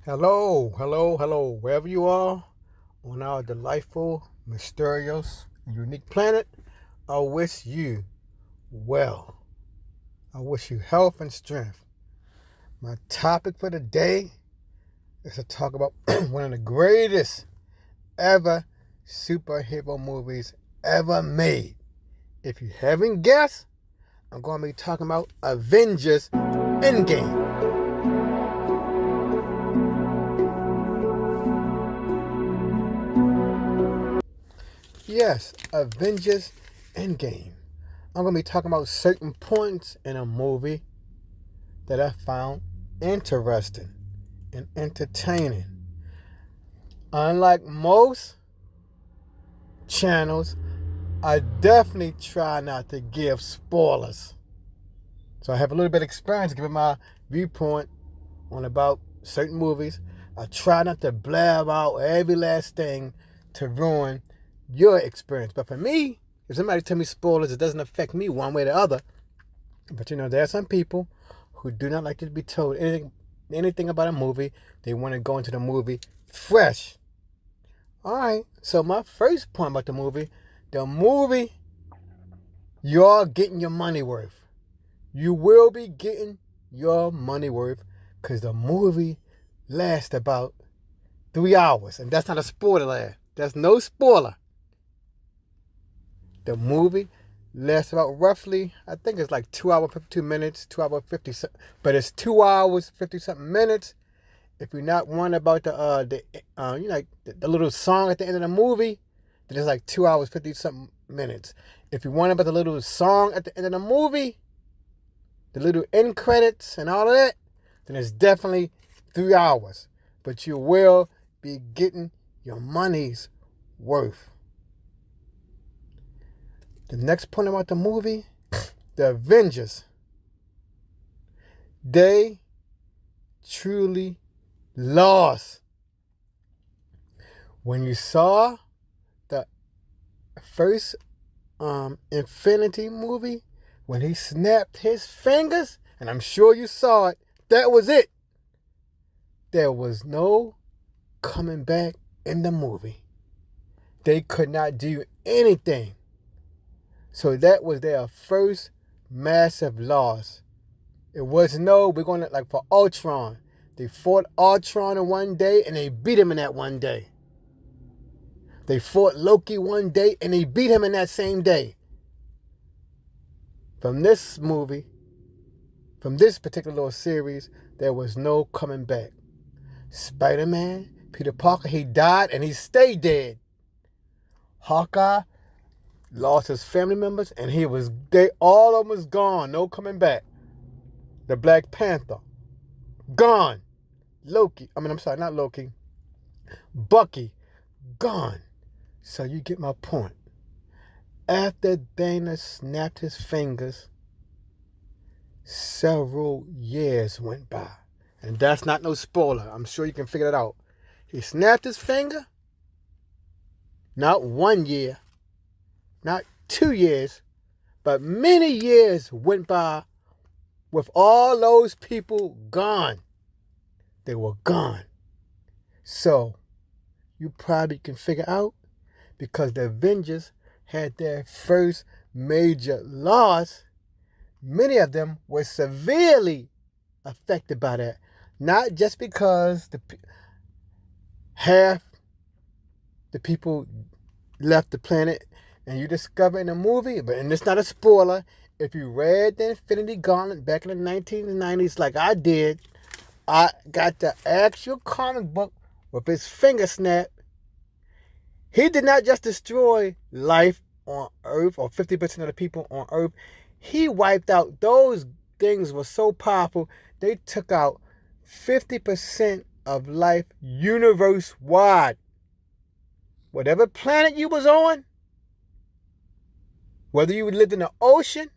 Hello, hello, hello, wherever you are on our delightful, mysterious, and unique planet, I wish you well. I wish you health and strength. My topic for the day is to talk about one of the greatest ever superhero movies ever made. If you haven't guessed, I'm going to be talking about Avengers Endgame. Yes, Avengers Endgame. I'm going to be talking about certain points in a movie that I found interesting and entertaining. Unlike most channels, I definitely try not to give spoilers. So I have a little bit of experience giving my viewpoint on about certain movies. I try not to blab out every last thing to ruin your experience. But for me, if somebody tell me spoilers, it doesn't affect me one way or the other. But there are some people who do not like to be told anything about a movie. They want to go into the movie fresh. Alright, so my first point about the movie, you're getting your money worth. You will be getting your money worth because the movie lasts about 3 hours. And that's not a spoiler. That's no spoiler. The movie lasts about roughly, I think it's like 2 hours 52 minutes, 2 hours 50, but it's 2 hours 50 something minutes. If you're not worried about the little song at the end of the movie, then it's like 2 hours 50 something minutes. If you're worried about the little song at the end of the movie, the little end credits and all of that, then it's definitely 3 hours. But you will be getting your money's worth. The next point about the movie, the Avengers, they truly lost. When you saw the first Infinity movie, when he snapped his fingers, and I'm sure you saw it, that was it. There was no coming back in the movie. They could not do anything. So that was their first massive loss. It was we're going to, like for Ultron. They fought Ultron in one day and they beat him in that one day. They fought Loki one day and they beat him in that same day. From this movie, from this particular little series, there was no coming back. Spider-Man, Peter Parker, he died and he stayed dead. Hawkeye lost his family members and all of them was gone, no coming back. The Black Panther, gone. Bucky, gone. So you get my point. After Thanos snapped his fingers, several years went by. And that's not no spoiler. I'm sure you can figure it out. He snapped his finger. Not 1 year, not 2 years, but many years went by with all those people gone. They were gone. So, you probably can figure out, because the Avengers had their first major loss, many of them were severely affected by that. Not just because half the people left the planet and you discover in the movie, and it's not a spoiler, if you read the Infinity Gauntlet back in the 1990s like I did, I got the actual comic book with his finger snap. He did not just destroy life on Earth or 50% of the people on Earth. He wiped out, those things were so powerful, they took out 50% of life universe-wide. Whatever planet you was on, whether you lived in the ocean,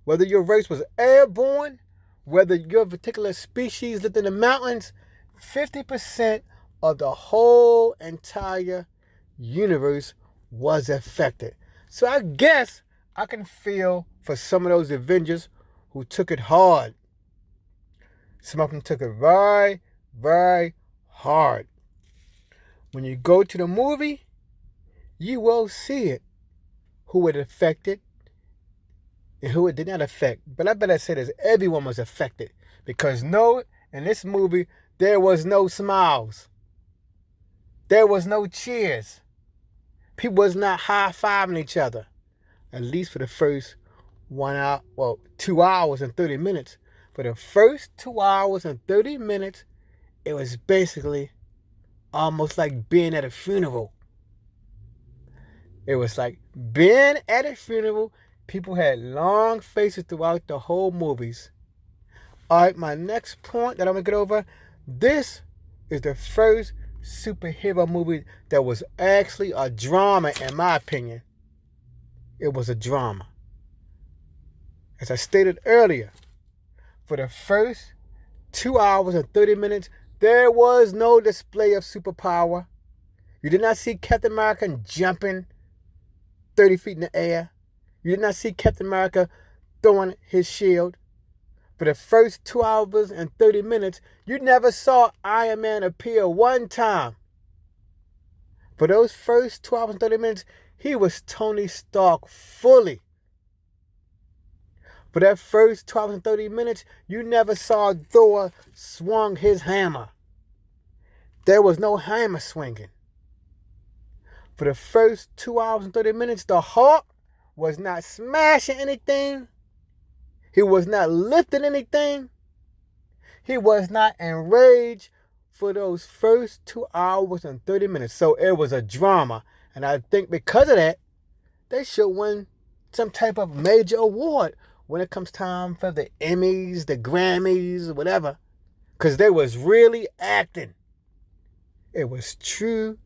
whether your race was airborne, whether your particular species lived in the mountains, 50% of the whole entire universe was affected. So I guess I can feel for some of those Avengers who took it hard. Some of them took it very, very hard. When you go to the movie, you will see it, who it affected and who it did not affect. But I better say this, everyone was affected. Because no, in this movie, there was no smiles. There was no cheers. People was not high-fiving each other. At least for the first 2 hours and 30 minutes. For the first 2 hours and 30 minutes, it was basically almost like being at a funeral. It was like being at a funeral. People had long faces throughout the whole movies. All right, my next point that I'm going to get over. This is the first superhero movie that was actually a drama, in my opinion. It was a drama. As I stated earlier, for the first 2 hours and 30 minutes, there was no display of superpower. You did not see Captain America jumping 30 feet in the air. You did not see Captain America throwing his shield. For the first 2 hours and 30 minutes, you never saw Iron Man appear one time. For those first 2 hours and 30 minutes, he was Tony Stark fully. For that first 2 hours and 30 minutes, you never saw Thor swung his hammer. There was no hammer swinging. For the first 2 hours and 30 minutes, the Hulk was not smashing anything. He was not lifting anything. He was not enraged for those first 2 hours and 30 minutes. So it was a drama. And I think because of that, they should win some type of major award when it comes time for the Emmys, the Grammys, whatever. Because they was really acting. It was true,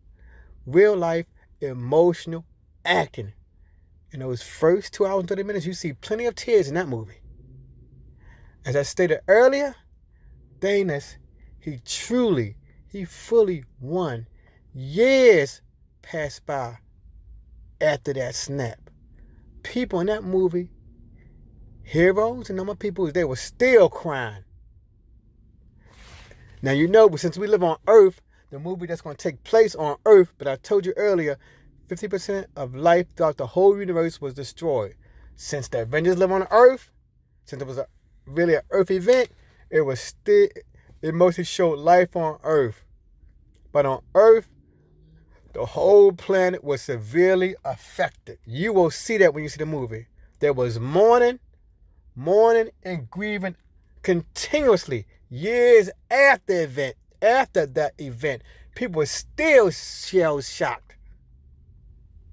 real life, emotional acting. In those first 2 hours and 30 minutes, you see plenty of tears in that movie. As I stated earlier, Thanos, he fully won. Years passed by after that snap. People in that movie, heroes and normal people, they were still crying. Now, you know, since we live on Earth, the movie that's going to take place on Earth, but I told you earlier, 50% of life throughout the whole universe was destroyed. Since the Avengers live on Earth, since it was really an Earth event, it mostly showed life on Earth. But on Earth, the whole planet was severely affected. You will see that when you see the movie. There was mourning and grieving continuously years after that event. People were still shell-shocked.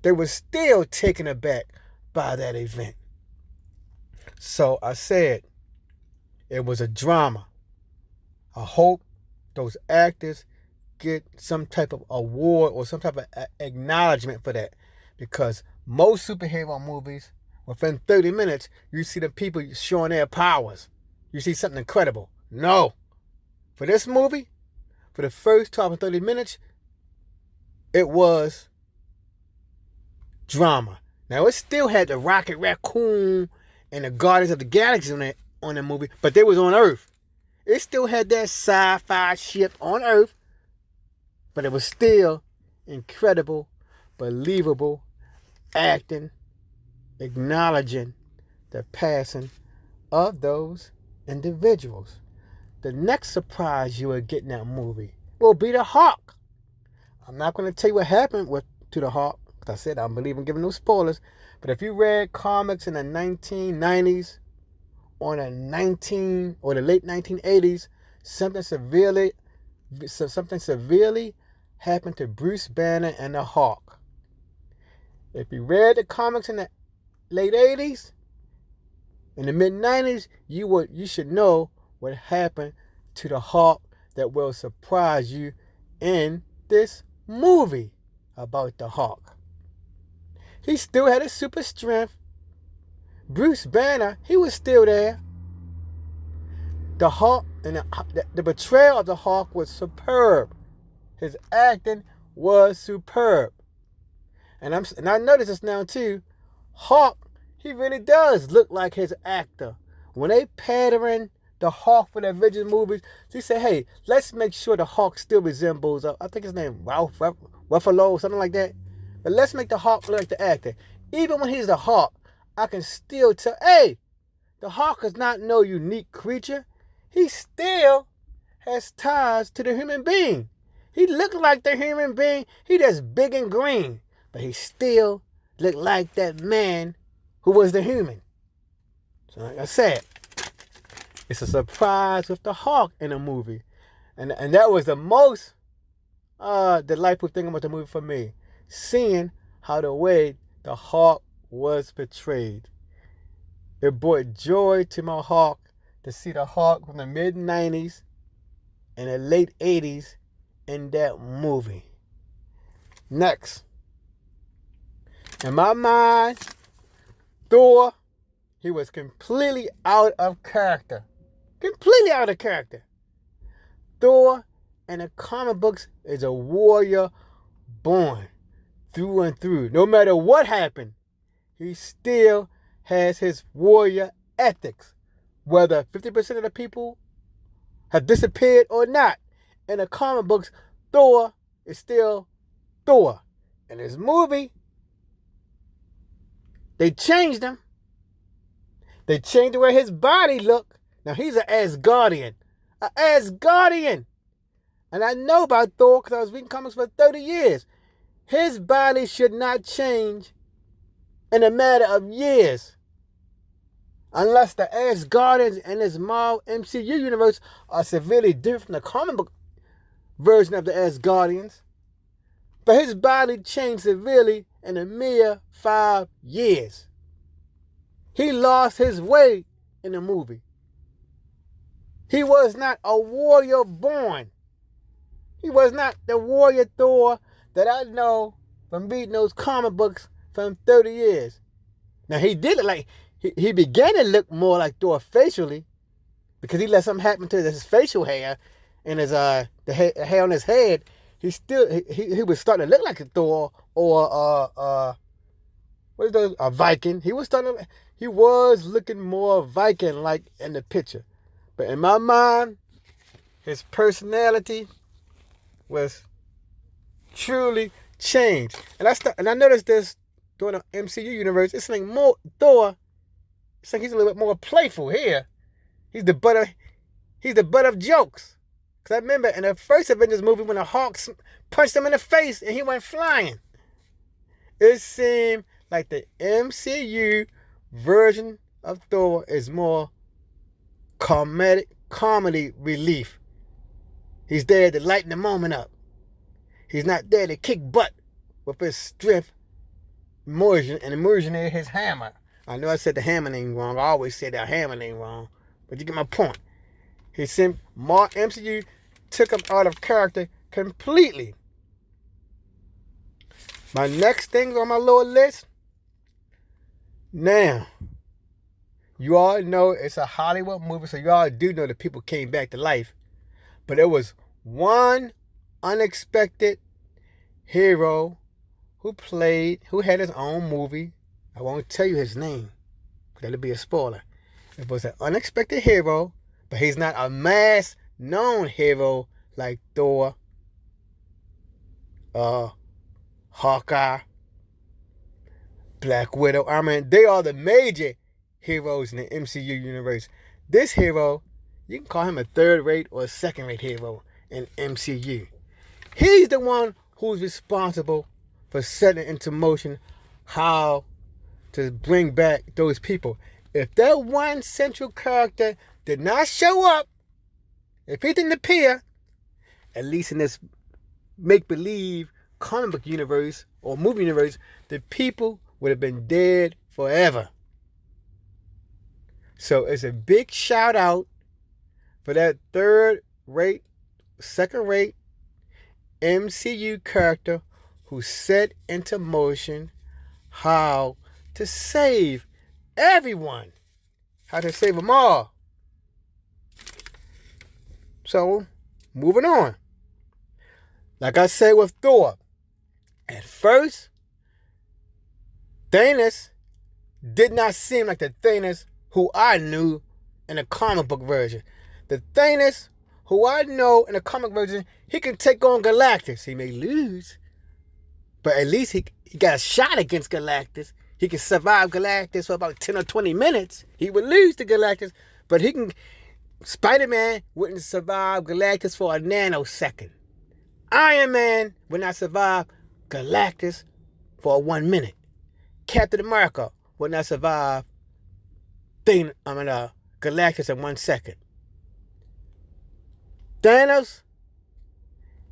They were still taken aback by that event. So I said, it was a drama. I hope those actors get some type of award or some type of acknowledgement for that. Because most superhero movies, within 30 minutes, you see the people showing their powers. You see something incredible. No. For this movie, for the first 12 or 30 minutes, it was drama. Now, it still had the Rocket Raccoon and the Guardians of the Galaxy on the movie, but they was on Earth. It still had that sci-fi ship on Earth, but it was still incredible, believable acting, acknowledging the passing of those individuals. The next surprise you will get in that movie will be the Hawk. I'm not going to tell you what happened to the Hawk, because I said I don't believe in giving no spoilers. But if you read comics in the 1990s or the late 1980s, something severely happened to Bruce Banner and the Hawk. If you read the comics in the late 80s, in the mid 90s, you should know what happened to the Hawk that will surprise you in this movie about the Hawk. He still had his super strength. Bruce Banner, he was still there. The Hawk and the betrayal of the Hawk was superb. His acting was superb. And I notice this now too. Hawk, he really does look like his actor. When they pattern the Hulk for the Avengers movies. So he said, hey, let's make sure the Hulk still resembles, I think his name, Ruffalo, something like that. But let's make the Hulk look like the actor. Even when he's the Hulk, I can still tell, hey, the Hulk is not no unique creature. He still has ties to the human being. He looked like the human being. He just big and green. But he still looked like that man who was the human. So like I said, it's a surprise with the Hulk in the movie. And that was the most delightful thing about the movie for me. Seeing how the way the Hulk was portrayed. It brought joy to my Hulk to see the Hulk from the mid-90s and the late 80s in that movie. Next. In my mind, Thor, he was completely out of character. Completely out of character. Thor in the comic books is a warrior born through and through. No matter what happened, he still has his warrior ethics. Whether 50% of the people have disappeared or not, in the comic books, Thor is still Thor. In this movie, they changed him. They changed the way his body looked. Now he's an Asgardian. An Asgardian. And I know about Thor because I was reading comics for 30 years. His body should not change in a matter of years. Unless the Asgardians in this Marvel MCU universe are severely different from the comic book version of the Asgardians. But his body changed severely in a mere 5 years. He lost his way in the movie. He was not a warrior born. He was not the warrior Thor that I know from reading those comic books from 30 years. Now he did it like, he began to look more like Thor facially because he let something happen to his facial hair and his the hair on his head. He was starting to look like a Thor or what is those? A Viking. He was looking more Viking like in the picture. But in my mind, his personality was truly changed. And I noticed this during the MCU universe. It's like more Thor. It's like he's a little bit more playful here. He's the butt of jokes. Because I remember in the first Avengers movie when the Hulk punched him in the face and he went flying. It seemed like the MCU version of Thor is more comedy relief. He's there to lighten the moment up. He's not there to kick butt with his strength, immersion in his hammer. I know I said the hammer name wrong. I always say the hammer name wrong. But you get my point. MCU took him out of character completely. My next thing on my little list. Now, you all know it's a Hollywood movie, so you all do know that people came back to life. But there was one unexpected hero who had his own movie. I won't tell you his name, because that'll be a spoiler. It was an unexpected hero, but he's not a mass known hero like Thor, Hawkeye, Black Widow. I mean, they are the major heroes in the MCU universe. This hero, you can call him a third-rate or a second-rate hero in MCU. He's the one who's responsible for setting into motion how to bring back those people. If that one central character did not show up, if he didn't appear, at least in this make-believe comic book universe or movie universe, the people would have been dead forever. So it's a big shout out for that third-rate, second-rate MCU character who set into motion how to save everyone. How to save them all. So, moving on. Like I said with Thor, at first, Thanos did not seem like the Thanos who I knew in the comic book version. The Thanos, who I know in the comic version, he can take on Galactus. He may lose, but at least he got a shot against Galactus. He can survive Galactus for about 10 or 20 minutes. He would lose to Galactus, but he can. Spider-Man wouldn't survive Galactus for a nanosecond. Iron Man would not survive Galactus for 1 minute. Captain America would not survive Galactus in 1 second. Thanos,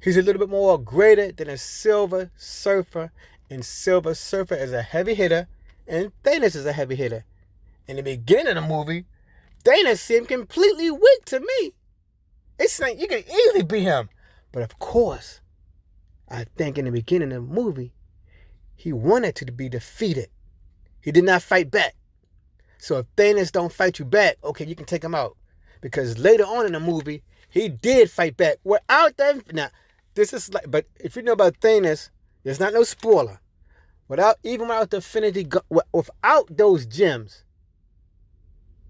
he's a little bit more greater than a Silver Surfer, and Silver Surfer is a heavy hitter, and Thanos is a heavy hitter. In the beginning of the movie, Thanos seemed completely weak to me. It's like you can easily beat him. But of course, I think in the beginning of the movie, he wanted to be defeated. He did not fight back. So if Thanos don't fight you back, okay, you can take him out. Because later on in the movie, he did fight back. Without that, now, this is like, but if you know about Thanos, there's not no spoiler. Without the Infinity, without those gems,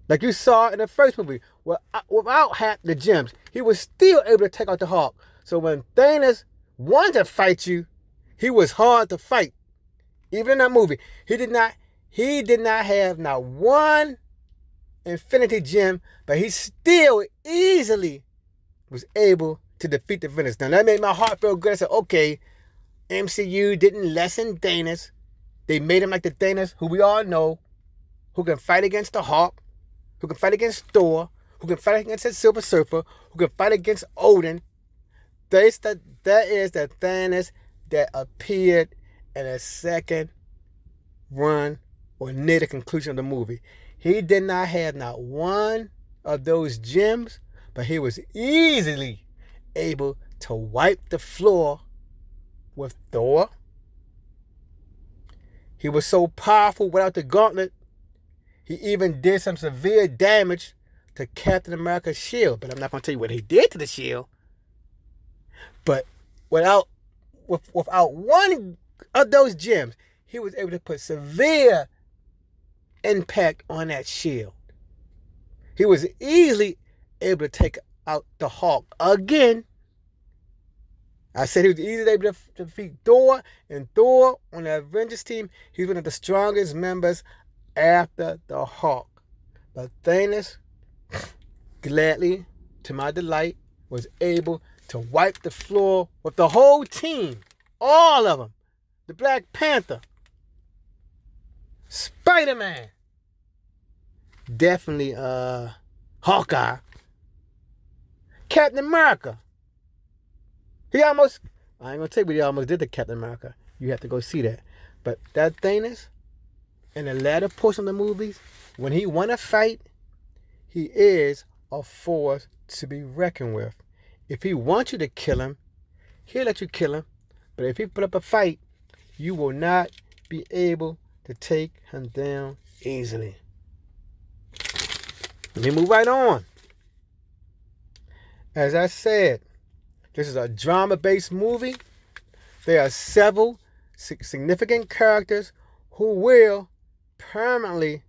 like you saw in the first movie, without half the gems, he was still able to take out the Hulk. So when Thanos wanted to fight you, he was hard to fight. Even in that movie, he did not have not one Infinity Gem, but he still easily was able to defeat the villains. Now that made my heart feel good. I said, okay, MCU didn't lessen Thanos. They made him like the Thanos who we all know, who can fight against the Hulk, who can fight against Thor, who can fight against the Silver Surfer, who can fight against Odin. That is the Thanos that appeared in a second run or near the conclusion of the movie. He did not have not one of those gems, but he was easily able to wipe the floor with Thor. He was so powerful without the gauntlet, he even did some severe damage to Captain America's shield. But I'm not going to tell you what he did to the shield. But without one of those gems, he was able to put severe impact on that shield. He was easily able to take out the Hulk again. I said he was easily able to defeat Thor, and Thor on the Avengers team, he's one of the strongest members after the Hulk. But Thanos, gladly, to my delight, was able to wipe the floor with the whole team. All of them. The Black Panther. Spider-Man. Definitely Hawkeye. Captain America. I ain't going to tell you what he almost did to Captain America. You have to go see that. But that Thanos, in the latter portion of the movies, when he want to fight, he is a force to be reckoned with. If he wants you to kill him, he'll let you kill him. But if he put up a fight, you will not be able to take him down easily. Let me move right on. As I said, this is a drama-based movie. There are several significant characters who will permanently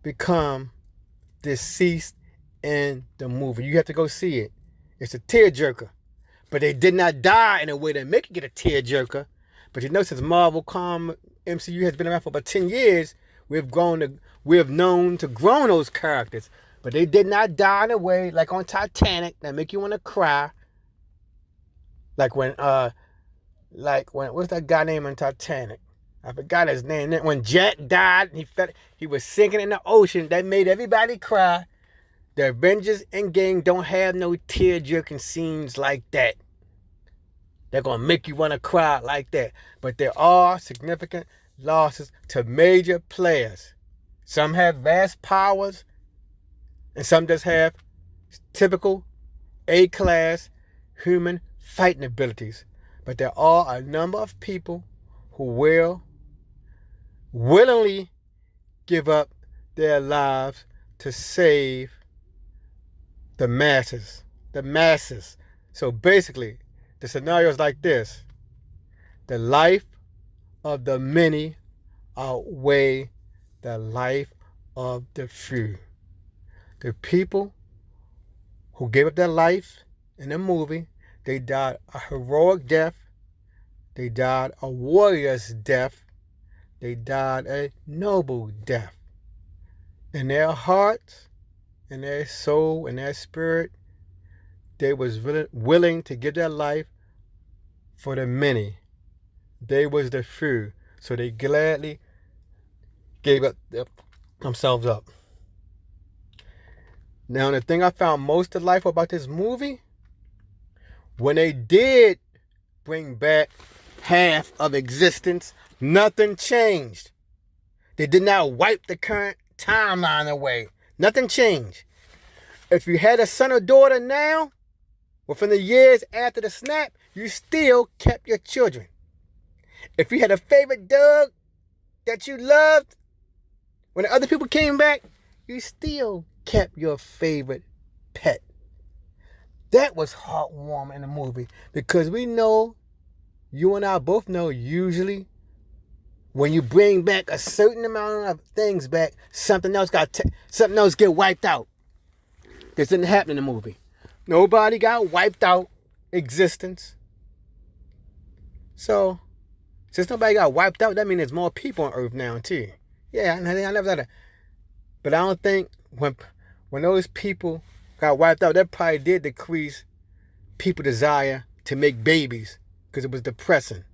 become deceased in the movie. You have to go see it. It's a tearjerker. But they did not die in a way that make it get a tearjerker. But you know, since Marvel MCU has been around for about 10 years, we have known to grow those characters. But they did not die in a way like on Titanic that make you want to cry. Like when what's that guy name on Titanic? I forgot his name. When Jack died, he was sinking in the ocean. That made everybody cry. The Avengers Endgame don't have no tear-jerking scenes like that. They're going to make you want to cry like that. But there are significant losses to major players. Some have vast powers, and some just have typical A-class human fighting abilities. But there are a number of people who will willingly give up their lives to save the masses. So basically, the scenario is like this. The life of the many outweigh the life of the few. The people who gave up their life in the movie, they died a heroic death. They died a warrior's death. They died a noble death. In their hearts, in their soul, in their spirit, they was willing to give their life for the many. They was the few. So they gladly gave themselves up. Now, the thing I found most delightful about this movie, when they did bring back half of existence, nothing changed. They did not wipe the current timeline away. Nothing changed. If you had a son or daughter now, within the years after the snap, you still kept your children. If you had a favorite dog that you loved, when the other people came back, you still kept your favorite pet. That was heartwarming in the movie, because we know, you and I both know, usually when you bring back a certain amount of things back, something else get wiped out. This didn't happen in the movie. Nobody got wiped out existence. So, since nobody got wiped out, that means there's more people on Earth now too. Yeah, I never thought that. But I don't think when those people got wiped out, that probably did decrease people's desire to make babies, because it was depressing.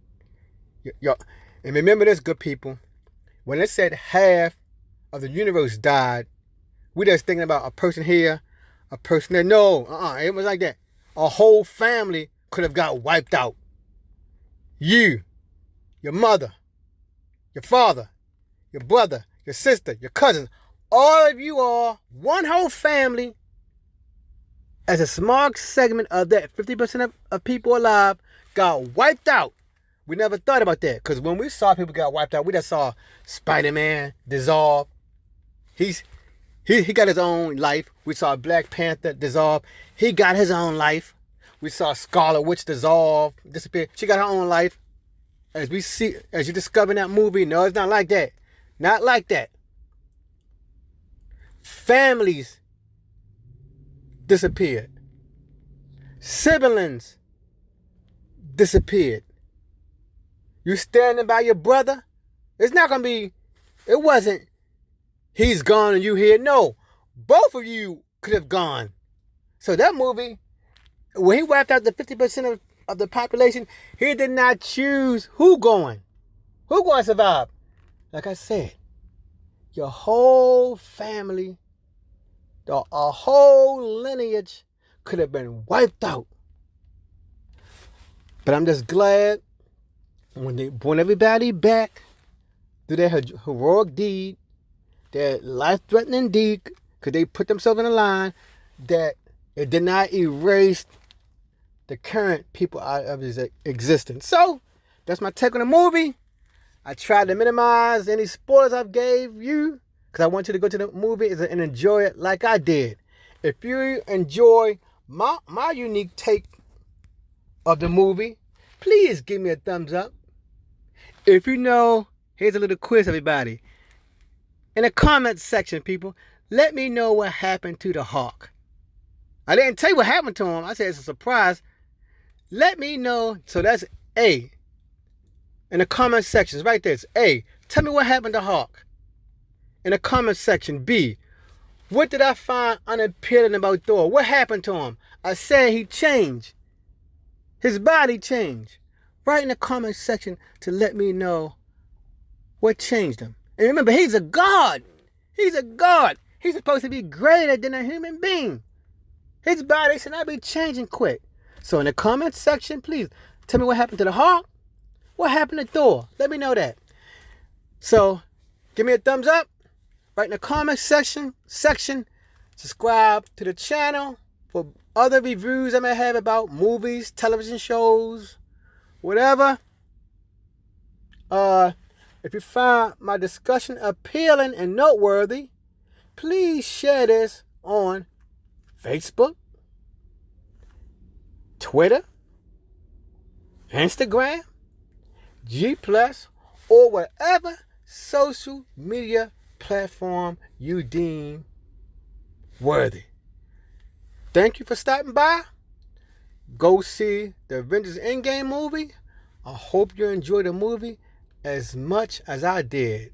And remember this, good people. When it said half of the universe died, we just thinking about a person here, a person there. No, it was like that. A whole family could have got wiped out. You, your mother, your father, your brother, your sister, your cousins, all of you are one whole family. As a small segment of that 50% of people alive got wiped out. We never thought about that, because when we saw people got wiped out, we just saw Spider-Man dissolve. He got his own life. We saw Black Panther dissolve. He got his own life. We saw Scarlet Witch dissolve, disappear. She got her own life. As you discover in that movie, no, it's not like that. Not like that. Families disappeared. Siblings disappeared. You standing by your brother, it's not going to be, it wasn't, he's gone and you here. No, both of you could have gone. So that movie, when he wiped out the 50% of the population, he did not choose who going to survive. Like I said, your whole family, a whole lineage could have been wiped out. But I'm just glad when they brought everybody back to their heroic deed, their life-threatening deed, because they put themselves in a line, that it did not erase the current people out of his existence. So, that's my take on the movie. I tried to minimize any spoilers I gave you, because I want you to go to the movie and enjoy it like I did. If you enjoy my unique take of the movie, please give me a thumbs up. If you know, here's a little quiz, everybody. In the comments section, people, let me know what happened to the Hawk. I didn't tell you what happened to him. I said it's a surprise. Let me know. So that's A. In the comment sections, right there, it's A. Tell me what happened to Hawk. In the comment section, B. What did I find unappealing about Thor? What happened to him? I said he changed. His body changed. Write in the comment section to let me know what changed him. And remember, he's a god. He's a god. He's supposed to be greater than a human being. His body should not be changing quick. So in the comment section, please tell me what happened to the Hawk. What happened to Thor? Let me know that. So give me a thumbs up. Write in the comment section. Subscribe to the channel for other reviews I may have about movies, television shows, whatever. If you find my discussion appealing and noteworthy, please share this on Facebook, Twitter, Instagram, G+, or whatever social media platform you deem worthy. Thank you for stopping by. Go see the Avengers Endgame movie. I hope you enjoyed the movie as much as I did.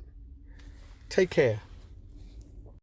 Take care.